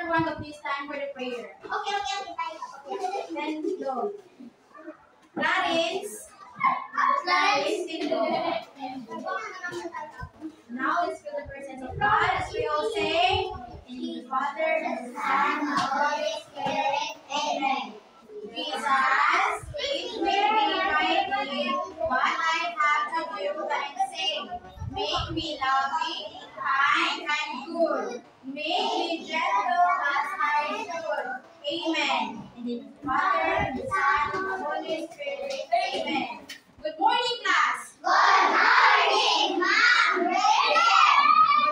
everyone to please stand for the prayer. Okay. Then go. Clarence, did go. Now let's feel the presence of God as we all say, in the Father, and the Son, and the Holy Spirit. Amen. Jesus, teach me rightly what I have to do and say. Make me loving, kind, and good. Make me gentle as I should. Amen. In the Father, the Son, and the Holy Spirit. Amen. Good morning, class. Good morning, Mom.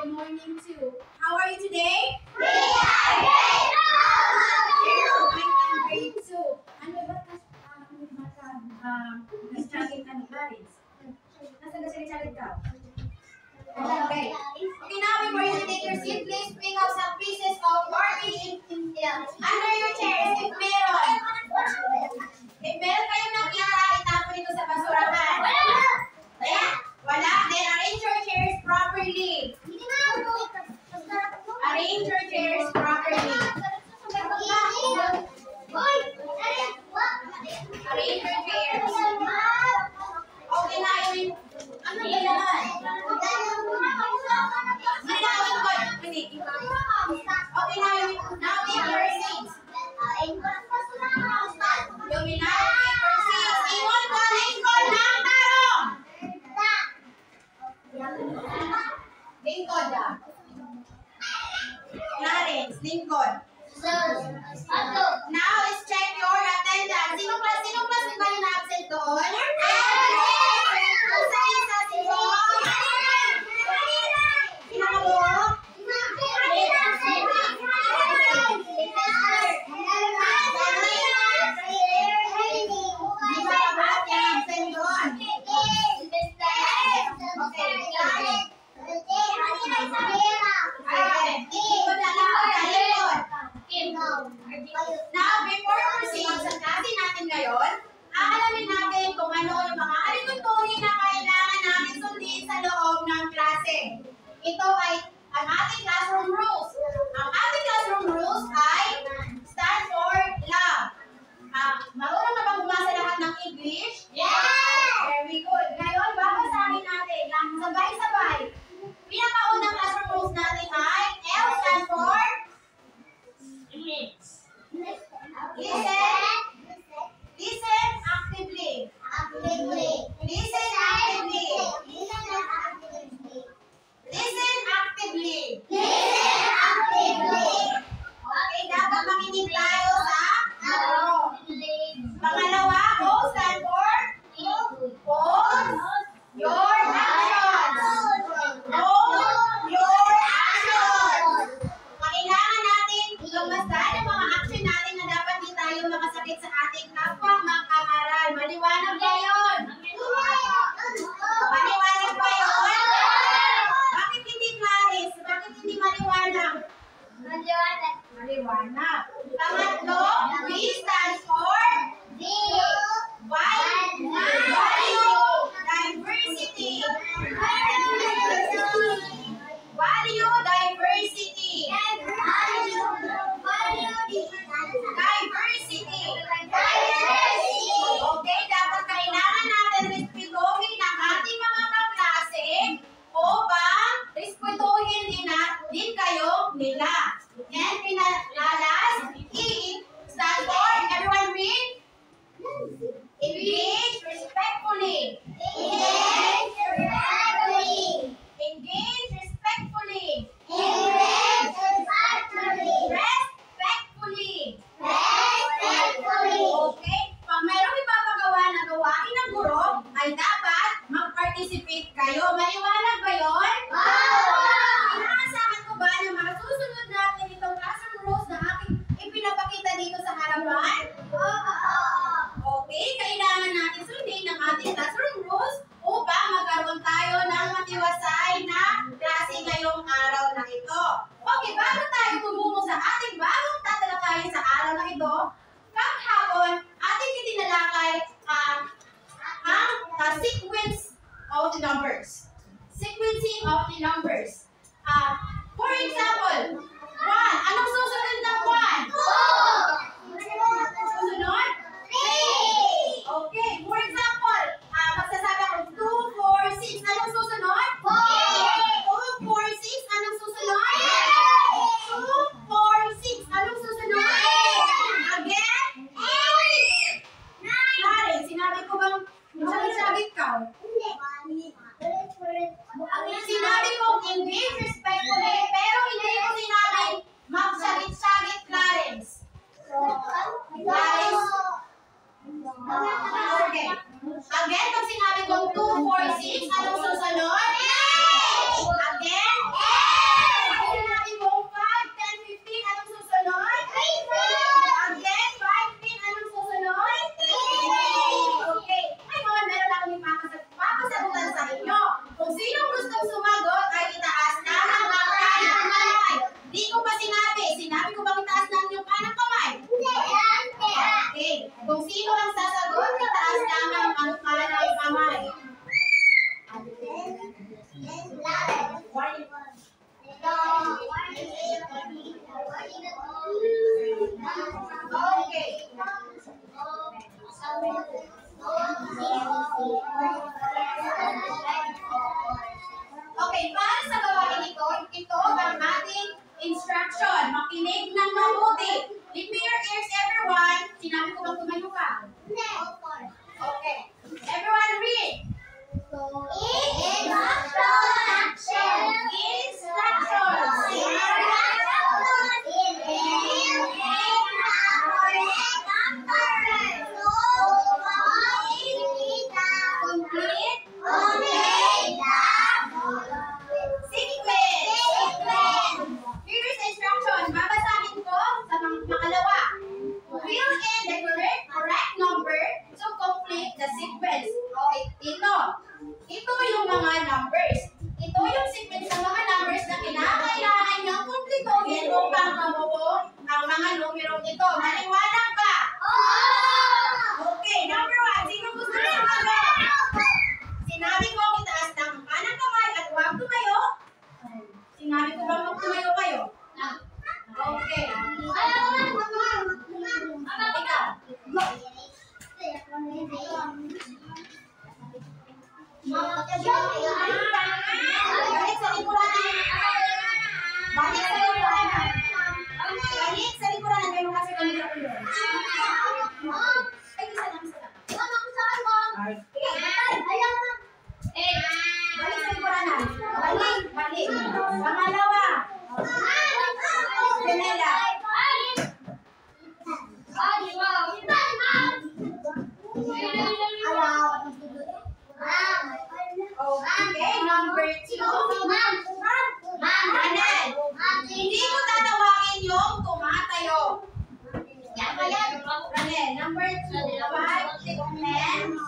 Good morning, too. How are you today? We are great. I'm grade 2. Ano ba nag-chatting ka ni Clarence? Nasaan na siya nag-chatting ka? Okay. Okay, now before you take your seat, please pick up some pieces of garbage under your chairs if meron. If meron kayong nakita, itapon ito sa basurahan. Wala? Then arrange your chairs properly. Arrange your chairs properly. Arrange your chairs. Okay na yun. Ano ba yan? Okay na yun. Now take your seats. Lumina, take your seats. Ingon ko, lingkod ng tarong. Lingkod ah. Clarence, lingkod. Now let's check your attendance. Sinong class ba yung absent doon? Now, before proceed sa klase natin ngayon, aalamin natin kung ano yung mga alituntunin na kailangan natin sundin sa loob ng klase. Ito ay ang ating classroom rules. Ang ating classroom rules ay stand for love. Marunong na bang bumasa lahat ng English? Yes! Very good. Ngayon, babasahin natin ang sabay-sabay. Pinakaunang classroom rules natin ay L stand for Listen actively. Listen actively. Listen actively. Okay, dapat makinig tayo sa pangalawa, O stand for Pause your actions. Pause your actions. Kailangan natin lumasdan ang mga action natin na dapat di tayo makasakit sa ating kapwa mag-aaral. Maliwanag ba yun? Maliwanag ba yun? Bakit hindi Clarence? Bakit hindi maliwanag? Maliwanag. Pangatlo, V stands for Diversity. Value diversity. Okay, dapat kailangan natin respetuhin ang ating mga kaklase upang respetuhin din kayo nila. And pinalas, E stands for, everyone read? Engage respectfully. Engage respectfully. Respectfully. Okay? Pag mayroong ipapagawa na gawain ng guro, ay dapat mag-participate kayo. Maliwanag ba yun? Inaasahan ko ba na masusunod natin itong classroom rules na aking ipinapakita dito sa harapan? Okay, kailangan natin sundin ang ating classroom rules upang magkaroon tayo ng matiwasay na klase ngayong araw na ito. Okay, bago tayo tumungo sa ating bagong tatalakayin sa araw na ito, kahapon, ating itinalakay ang sequence of the numbers. Sequencing of the numbers. For example, 1. instruction. Makinig ng mabuti. Give me your ears, everyone. Sinabi ko bang tumayo ka? Okay. Everyone read. Ito yung mga numbers. Ito yung sequence ng mga numbers na kinakailangan niyang kumplituhin upang mabuo ang mga numerong ito. Maliwanag ba? Okay, number 1. Sino gusto niyo mag-aral? Sinabi ko itaas ng kanang kamay at huwag tumayo. Sinabi ko bang huwag tumayo kayo? Okay. Ikaw. Balik sa likuran. Balik sa likuran. Balik sa likuran. May mga sa kanila ulo. Ay, isa lang. Balik sa likuran. Balik. Pangalawa. Pinela. Okay, number 2. Manan. Hindi ko tatawagin yung tumatayo. Ranel, number 2. 5, 6, 10.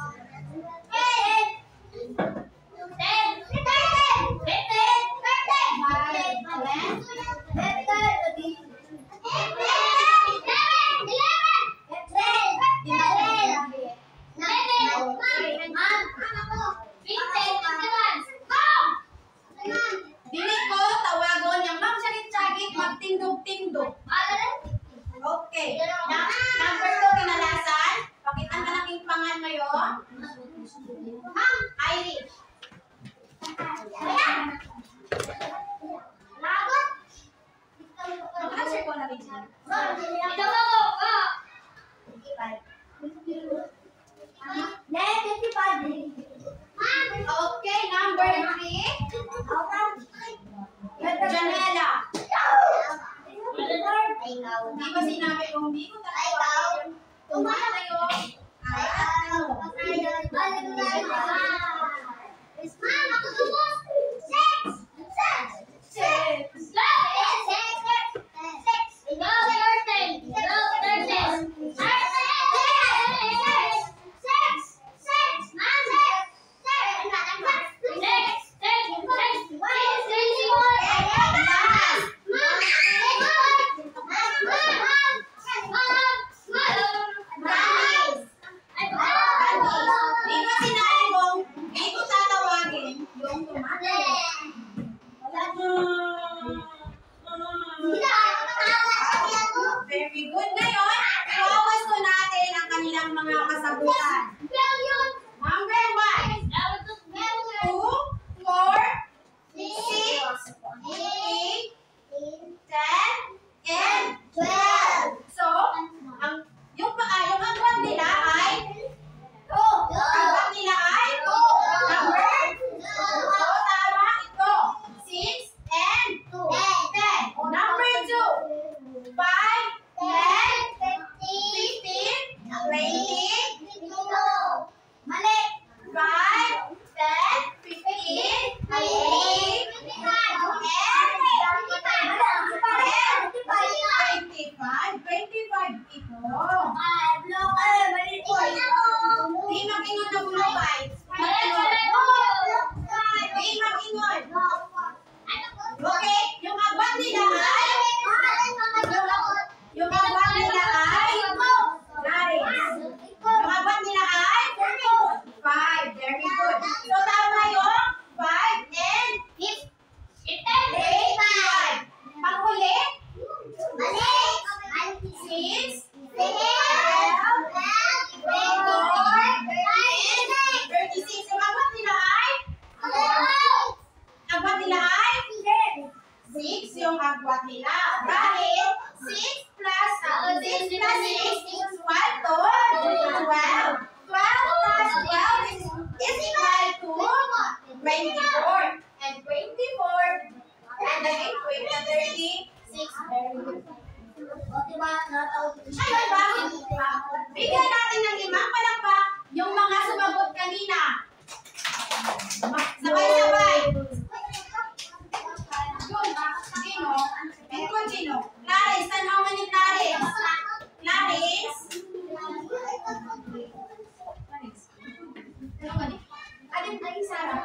Dili ko tawagon yung magsalit-sagit, magtindog-tindog. Okay. Number 2, kinalasan. Pakitan ka ng impangan ngayon. Irish. Mag-answer ko na rin siya. Okay, number 3. Janela. Hindi ba sinabi kung hindi ko tatawagin yung tumatayo? Ay, very good. Ngayon, iwawas ko natin ang kanilang mga kasagutan. Number 1. 2, 4, 6, 8, 10, and 12. So, yung agwat nila ay number 2. Tama ito. 6 and 10. Number 2. 5, 10, 15, 20, 5, 10, 15, 18, 25 ito. Di mag-ingon na bulubay. Di mag-ingon. Okay, yung agwat nila ay Yung agwat nila ay Yung agwat nila ay 5. Very good. So, tama yung 5 and 8. Panghuli? 6, Dahil 6 plus 6 is equal to 12. 12 plus 12 is equal to 24. And 24, and then equate to 36. Ayun ba? Bigyan natin ng 5 palakpak yung mga sumagot kanina. Sabay-sabay. Yun, sino? Ikaw, sino? Clarice, saan ako ni Clarice? Clarice? Alin tayo, Sarah?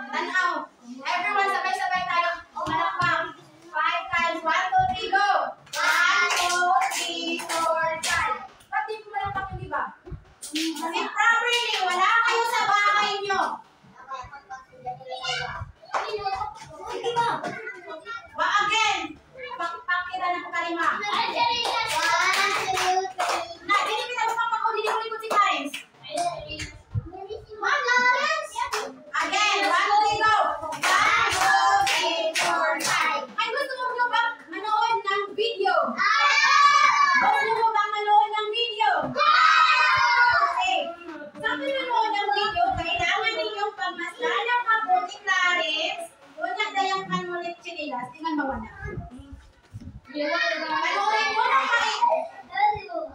Tanaw. Everyone, sabay-sabay tayo. Malakpak. 5 times 1, 2, 3, go! 1, 2, 3, 4, 5. Ba't di ko malakpak yung iba? Kasi properly, wala kayo sa bahay nyo. Again, pakita na po kalima. Dinipit ako kapag ko dinipulikot si Clarence. Again, 1, 2, go. 1, 2, 3, 4, 5. Ay, gusto mo bang manood ng video? Gusto mo bang manood ng video? Okay. Sa pinanood ng video, kailangan ninyong pagmasdan ng mabuti, Clarence. Huwag na dayang panulit sinilas. Tingnan mawala. Panoorin mo ng maigi.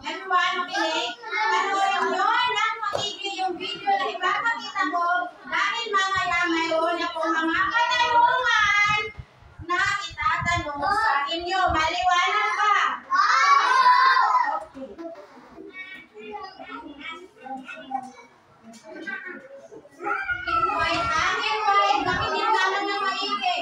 Everyone, makinig. Panoorin nyo ng maigi yung video na ipapakita ko dahil mamaya mayroon akong mga katanungan na itatanong sa inyo. Maliwanag ba? Invite, makinig naman ng maigi.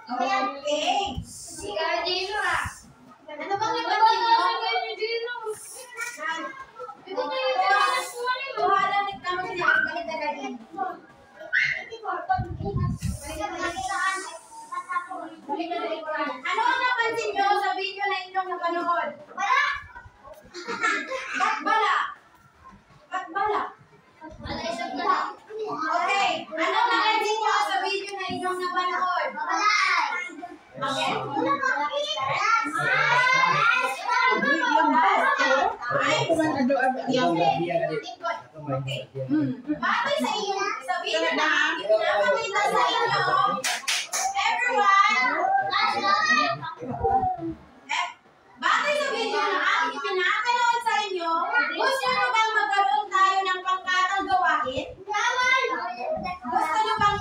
Okay. Si Gardino ah. Ano bang napansin nyo? Tuhalan, nagtama siya. Balik na rin. Ano ang napansin nyo sa video na inyong napanood? Bala! Ba't bala? Ba't bala? Okay. Ano ang napansin nyo sa video na inyong napanood? Again? Okay. Batay sa inyo, sa video na pinapakita sa inyo, everyone, batay sa video na aking pinapanood sa inyo, gusto nyo bang magkaroon tayo ng pangkatang gawain? Gusto nyo bang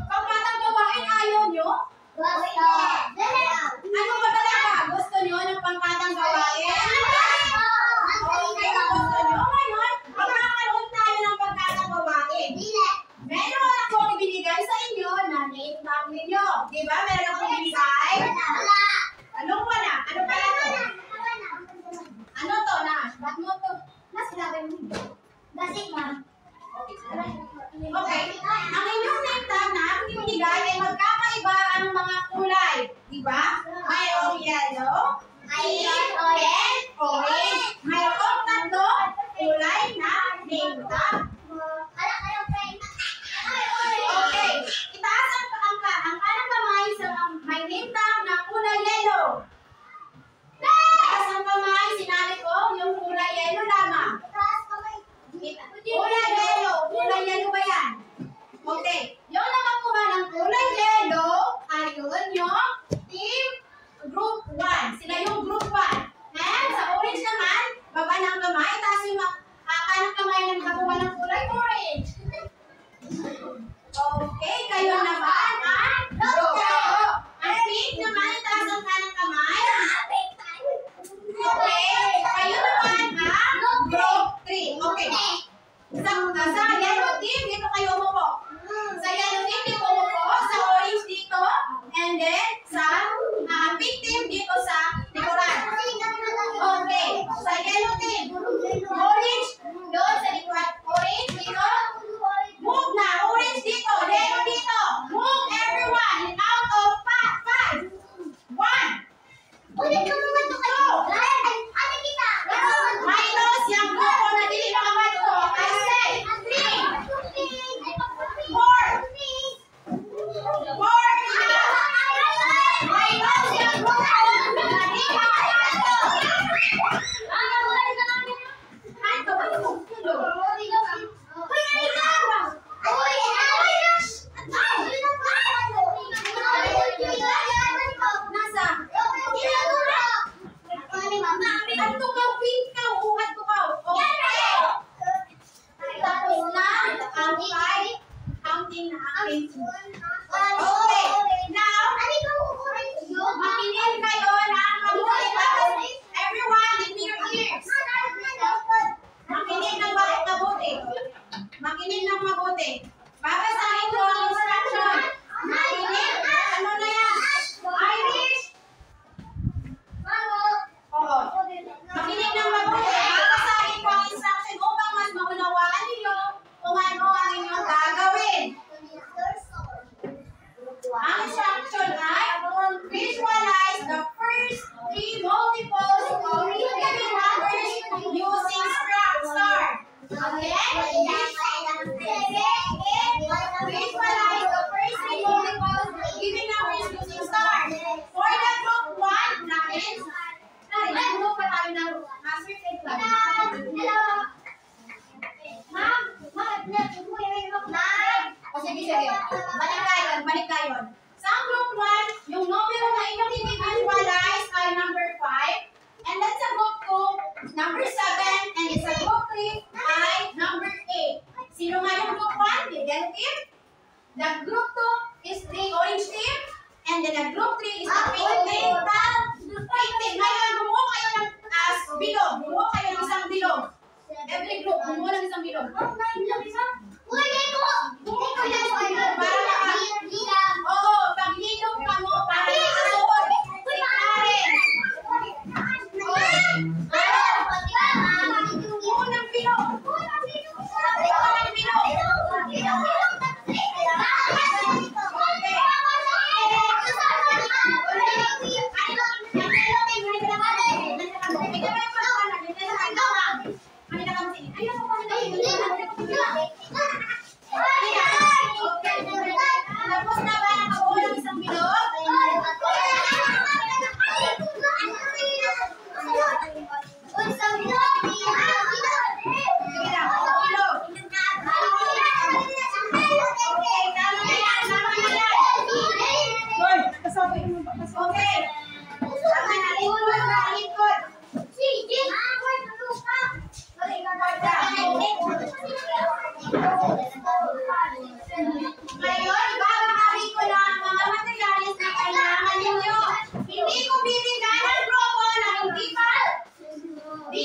pangkatang gawain ayaw nyo? Ano ba talaga? Gusto nyo ng pangkatang gawain? Okay, gusto nyo? Ngayon, magkakaroon tayo ng pangkatang gawain. Meron akong ibinigay sa inyo na name tag ninyo. Di ba? Meron akong ibinigay? Anong wala? Ano pala to? Ano to, Nash? Ba't mo to? Nasilagay mo. Gasik, ma'am. Okay. Ang inyong name tag na aking ibinigay ay magkakaiba ang mga kulay. Di ba? Mayroong yellow, green, and orange. Mayroong sa yellow team, dito kayo umupo. Sa yellow team, dito umupo. Sa orange dito. And then, sa pink team, dito sa likuran. Okay. Sa yellow team, orange, doon sa likuran. Orange dito. Move na. Orange dito. Yellow dito. Move everyone. Out of 5. 1. Minus yang grupo na dili makabato. I say 3. 4. 4 na. Minus yang grupo na dili makabato. At tukaw, pink ka, uhat tukaw. Okay. Tapos na ang 5. Counting na akin. Okay. Now, makinig kayo na mabuti. Everyone, give me your ears. Makinig ng mabuti. Makinig ng mabuti. Babasahin ko ang instruction. Makinig. Ano na yan? Irish. Oo. Makinig ng mabuti. Babasahin ko ang instruction upang mas maunawaan ninyo kung ano ang inyong gagawin. Ang instruction ay visualize the first 3 multiples of even numbers using star. Again, visualize the first 3 multiples of even numbers using star. For the group 1, natin. Nagluto pa tayo ng master tape lang. O sige. Balik kayo. Sa group 1, yung numero na inyong i-visualize ay number 5. And then sa group 2, number 7. And sa group 3 ay number 8. Sino nga yung group 1? The yellow team. The group 2 is the orange team. And then the group 3 is the pink team. Ngayon, bumuo kayo ng bilog. Bumuo kayo ng isang bilog. Every group, bumuo ng isang bilog. Oo, pag linog ka mo, para makasunod. Ikarin. Bumuo ng bilog. Bumuo ng bilog. Tapos na ba nakabuo ng isang bilog? Sige lang, bilog. Okay, tama na yan. Okay. Tama na, likod. Ngayon, babahagi ko na ang mga materialis na kailangan ninyo. Hindi ko bibigyan ng grupo na hindi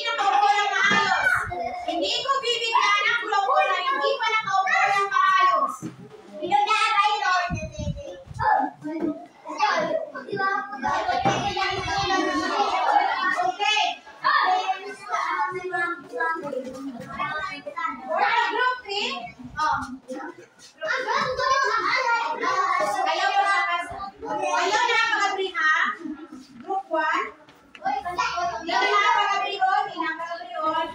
nakaupo ng maayos. Hindi ko bibigyan ng grupo na hindi pa nakaupo ng maayos. Okay. For the group 3, ayaw na pag-agree ha? Group 1. Dito na pag-agree on. Pinapag-agree on.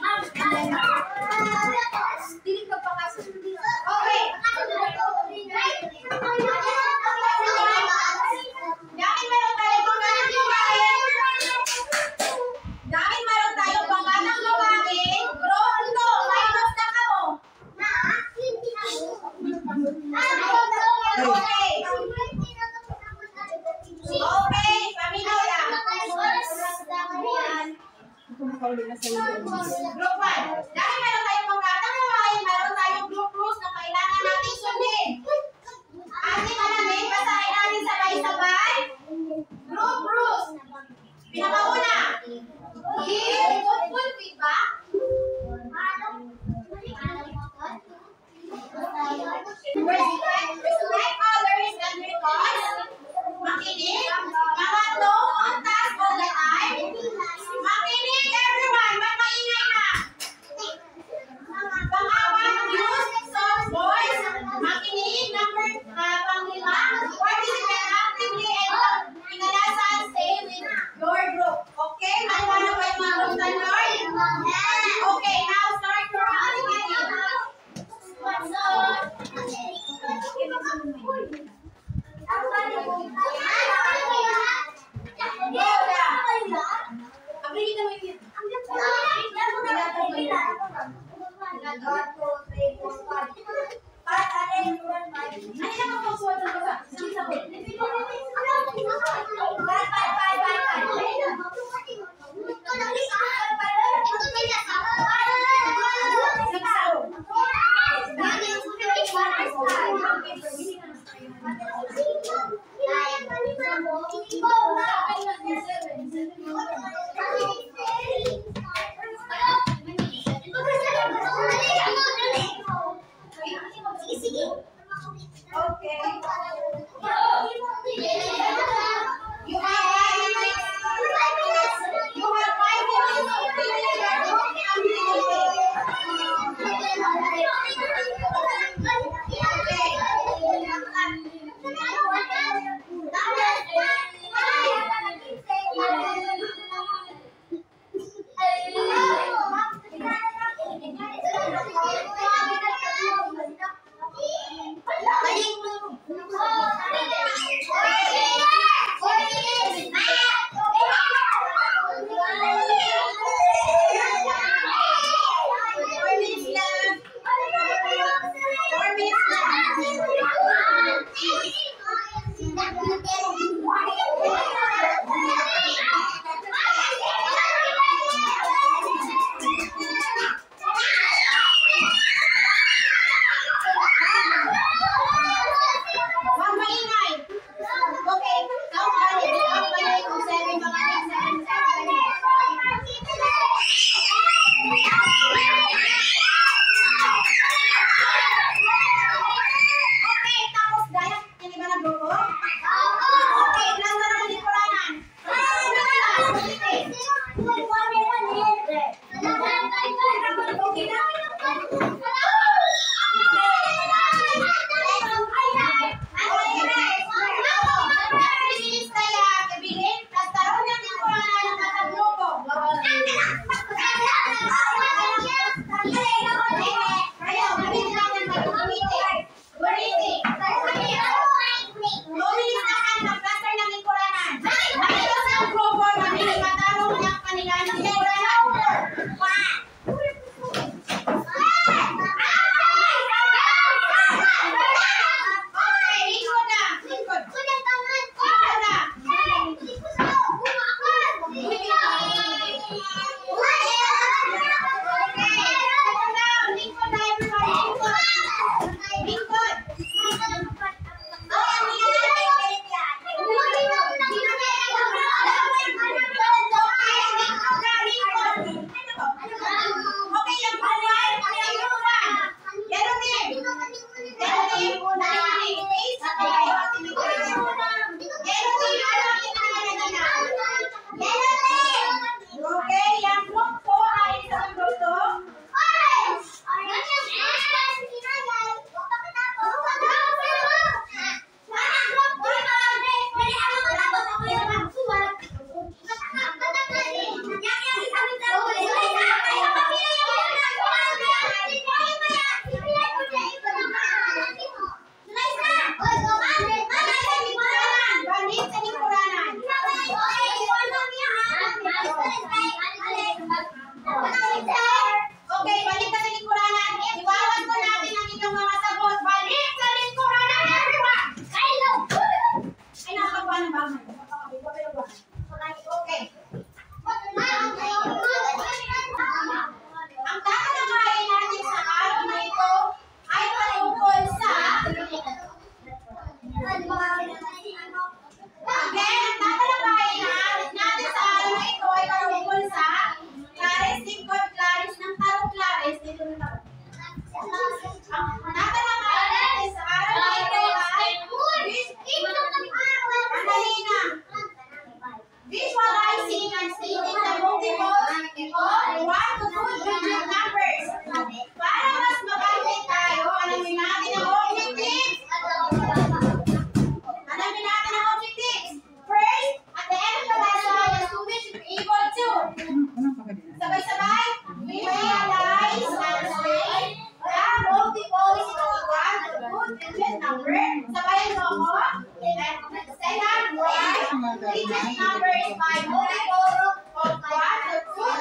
Dili ka pa kasi. Okay. Dahil meron tayo pangatang babae. Group 2. 1, 2, 3, 4, 5. Part alin, 1, 5. Ano na magpagsuwat ng basa? Isa ko. 5, 5, 5, 5.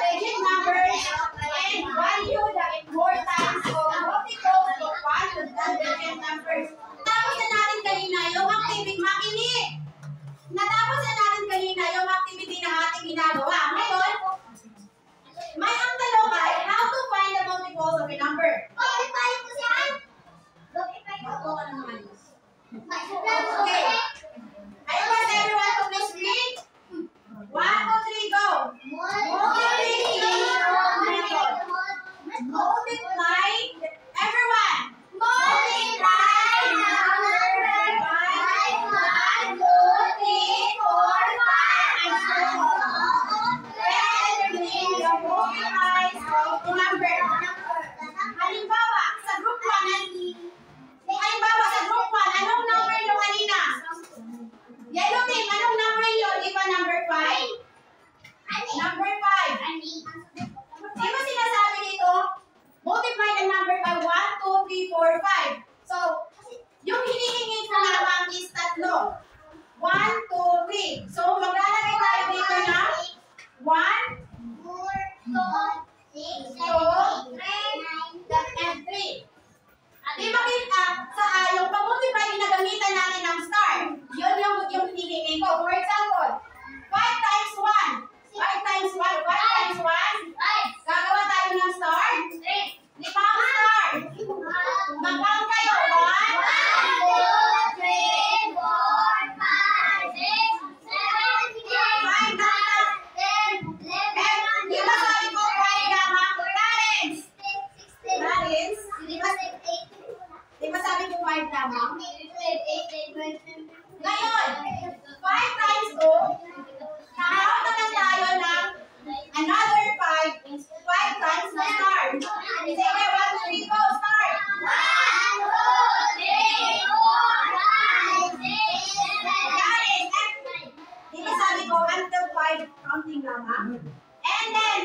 Digit numbers and value the importance tatlo. 1, 2, 3. So, maglalagay tayo dito na 1, 2, and 3. Di ba sa yung pag-multiply, ginagamitan natin ng star. Yun yung hinihingin ko. For example, 5 times 1. 5 times 1. 5 times 1. Gagawa tayo ng star. 5 star. Mag-count kayo. 1, 2, 3, 4, 5, 6, 7, 8, 9, 10, 11. Di ba sabi ko 5 lamang? Parents? Di ba sabi ko 5 lamang? Ngayon, 5 times 2, nakakot na lang tayo ng another 5 times the star. Sige, 1, 2, 3, go, start! 1, 2, 3, 4, 5, 6, 7, 8, 9. Di ba sabi ko until 5 counting lamang? And then,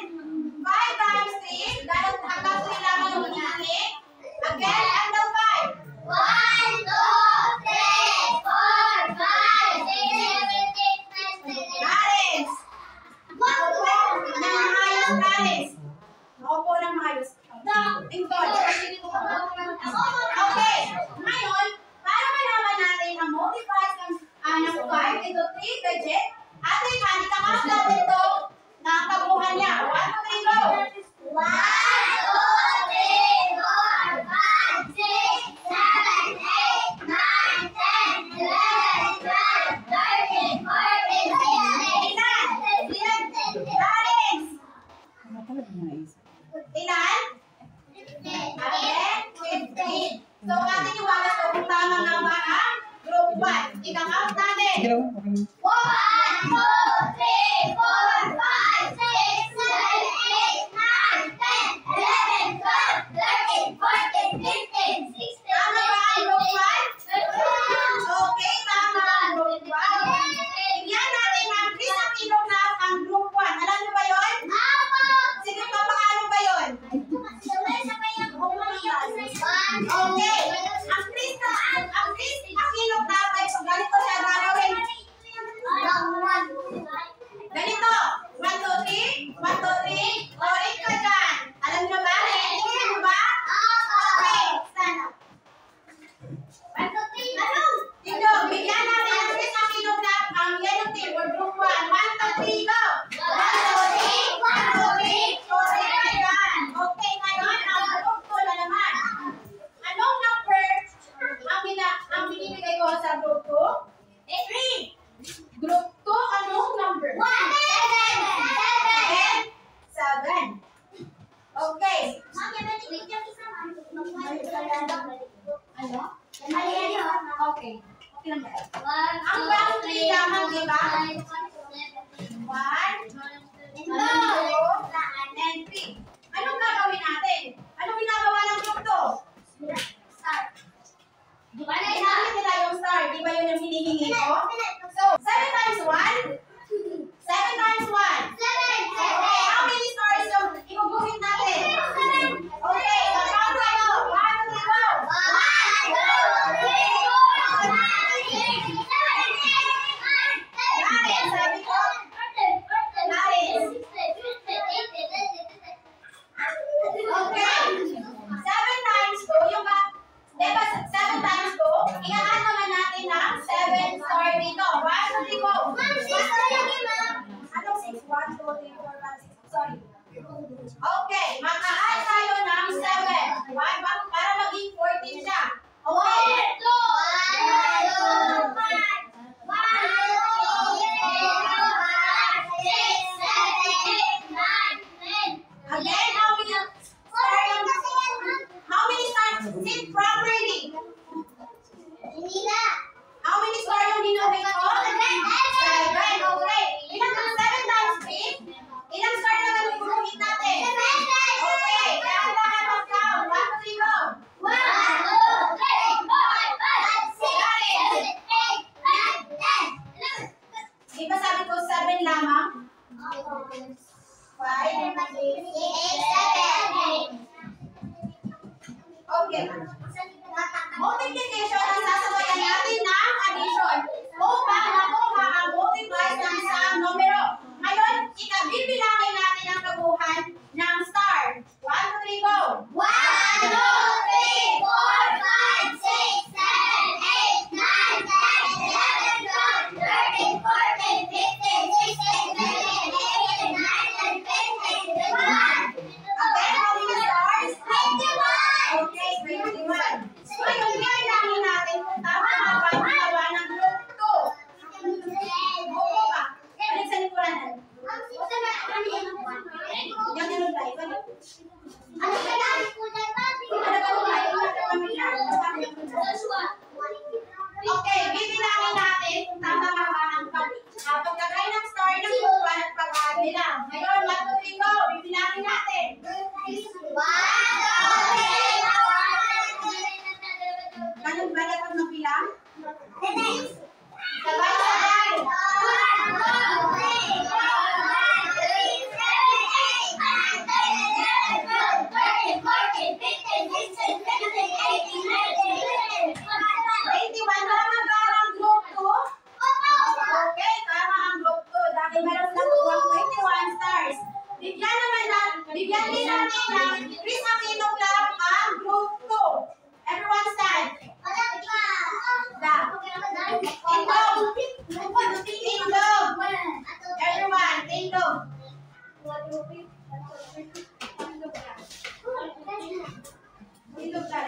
5 times 3, dahil hanggang 3 lamang yung hinihili. Again, until 5. 1, 2, 3, 4, 5, 6, 7, 8, 9, 10, 11. Parents! Maupo ng maayos, parents. Maupo ng maayos. Tingkol. Okay. Ngayon, para malaman natin ang multiply ng 5 into 3 digit, ating ikakount natin ito na ang kabuuan niya. 1, 2, 3, go! 1, 2, 3, 4, 5, 6, 7, 8, 9, 10, 11, 12, 13, 14, 15, 16, 17, 18, 19. Parents! Ilan? 15. So, ating iwagas ko kung tama nga ba ang group 1. Ikakount natin. 1, 2, 3, 4, 5, 6, 7, 8, 9, 10, 11, 12, 13, 14, 15, 16, 17, 18, 19. Tama ba ang group 1? Okay, tama ang group 1. Tingnan natin ang Chris Aquino na ang group 1. Alam niyo ba yun? Sige pa, paano ba yun? Okay. Ang Chris Aquino na ay ganito siya gagawin. Ganito. 1, 2, 3. 1, 2, 3. Orin ka dyan. Alam niyo ba? Alam niyo ba? Okay. Stand up. Dito, bigyan natin ang Chris Aquino na ang yellow team or group 1. 1, 2, 3, go! 1, 2, 3. Orin ka dyan. Okay, ngayon, ang group 2 na naman. Anong number ang binibigay ko sa group 2? 3. Group 2, anong number? 7. Okay. Ano? Okay. Okay lang ba? Ang boundary lamang, di ba? 1, 2, and 3. Anong gagawin natin? Anong ginagawa ng group 2? Ginamit nila yung star. Di ba yun yung hinihingi ko? So, 7 times 1? 7 times 1? Okay, how many stars yung ibubuhit natin? Okay, mag-count tayo. 1, 2, go! 9, sabi ko. 9. Okay. 7 times 2, yung diba 7 times 2, i-add naman natin ng 7 star dito. 1, 2, 3, go! Anong 6? 1, 2, 3, 4, 5, 6. Sorry. Okay, mag-add tayo ng 7. Para maging 14 siya. Okay. Again, how many stars? Sit properly. How many stars yung ginuhin ko? 7. Okay. Ilang 7 times 3? Ilang stars naman yung ginuhin natin? Okay. Dahan-dahan mag-count. 1, 2, 3, go. 1, 2, 3, 4, 5, 6, 7, 8, 9, 10. Di ba sabi ko 7 lamang? 5. Okay. Multiplication ang sasabayan natin ng addition.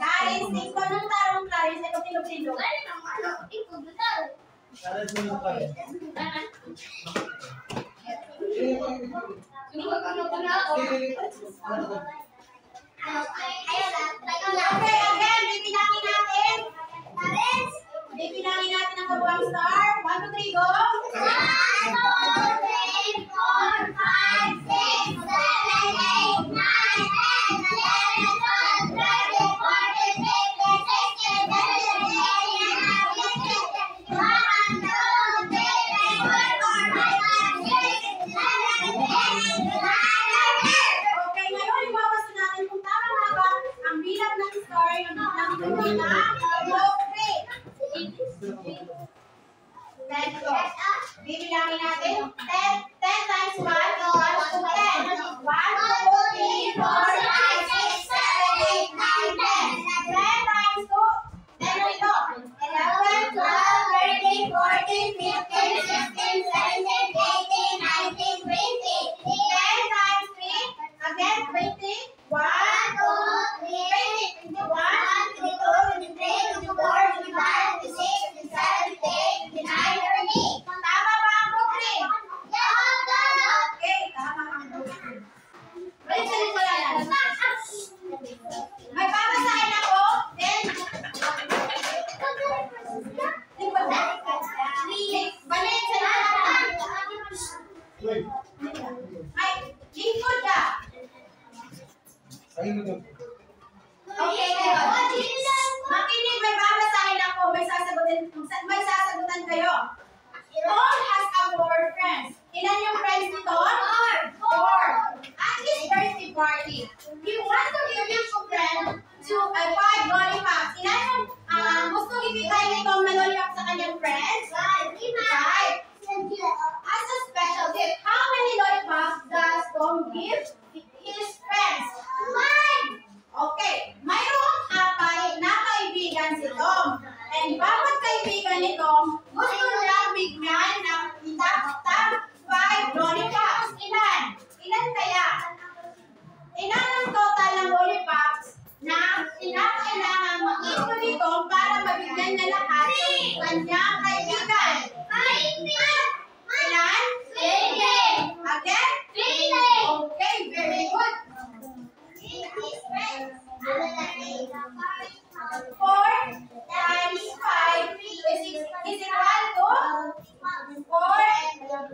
Clarence, tingko ng tarong Clarence, ay pagtilog-tilog. Okay, again, bibilangin natin. Bibilangin natin ang kabuang star. 1, 2, 3, go! Okay, ngayon iwawasan natin kung tama nga ba ang bilang ng star ng ito na globe rate. Let's go. Bibilangin natin. 10 times 1 equals to 10. 1, 2, 3, 4, 5, 6, 7, 8, 9, 10. 10 times 2. 10 ito. 11, 12, 13, 14, 15, 16, 17, 18, 19, 20. 10 times 3. Again, 20. 1, 2, 3, 21, 22, 23, sasagutan kayo. Tom has a 4 friends. Ilan yung friends ni Tom? 4. At his birthday party, he wants to give his friend to 5 lollipops. Ilan yung gusto ibigay ni Tom na lollipop sa kanyang friends? 5. As a special gift, how many lollipops does Tom give his friends? 5. Okay, mayroong 4 na kaibigan si Tom. And bawat kaibigan ni Tom, gusto niya bigyan ng top 5 lollipops. Ilan? Ilan kaya? Ilan ang total ng lollipops na kailangan mag-ito ni Tom para mabigyan niya lahat ng kanyang kaibigan? 5. Ilan? 3. Again? 3. Okay, very good. 4 times 5 is equal to 420.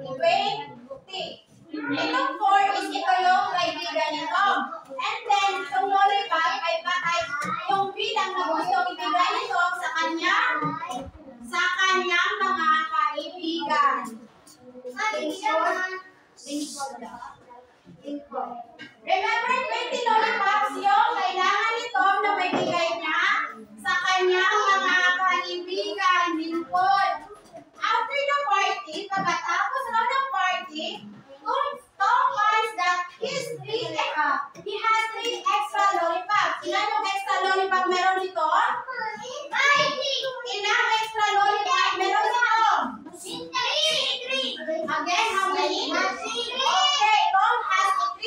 Itong 4 is ito yung kaibigan ni Tom. And then, itong lollipop ay yung bilang na gusto ibigay ni Tom sa kanyang mga kaibigan. Remember, 20 lollipops yung kailangan ni Tom na may bigay niya sa kanyang mga kaibigan. Lingkod. After the party, pagkatapos ng party, Tom finds that he has 3 extra lollipops. Ilan yung extra lollipop meron ni Tom? 90. Ilang extra lollipop meron ni Tom? 3. Again, how many? 3. Okay, Tom has 3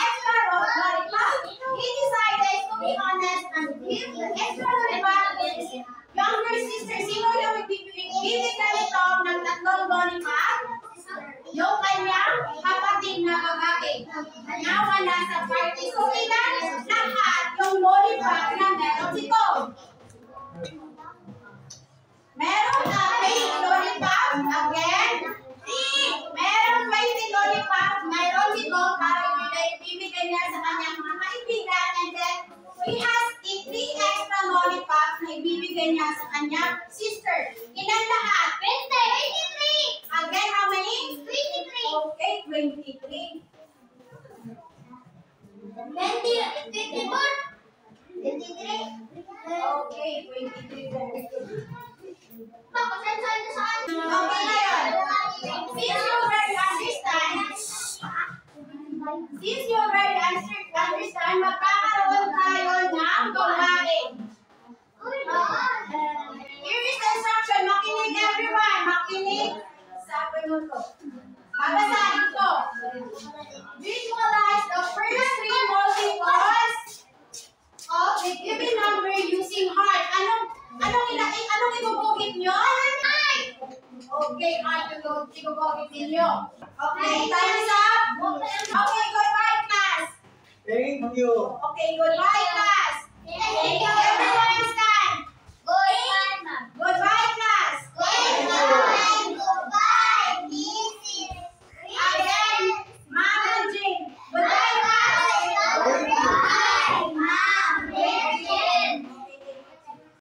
extra lollipops. He decided to be honest and give the extra lollipop to his younger sister. Sino yung bibigyan ni Tom ng 3 lollipop? Yung kanyang kapatid na babae. Na wala sa party. So, ilan lahat yung lollipop na meron si Tom? Meron 8 lollipop. Again, meron 20 lollipop. Meron si Tom para ibigay niya sa kanyang mga kaibigan. And then, he has 3 extra lollipops na ibibigay niya sa kanyang sister. Ilan lahat? 23. Again, how many? 23. Okay, 23. 23. Okay, 23. Very good. Okay, ngayon. Since you already understand, magkakaroon tayo ng gawain. Here is the instruction. Makinig everyone. Makinig sa minuto. Babasahin ko. Visualize the first 3 multiples of the given number using heart. Anong ibubukit nyo? Okay, heart yung ibubukit ninyo. Okay, time is up. Okay, goodbye class. Thank you. Okay, goodbye class. Thank you everyone.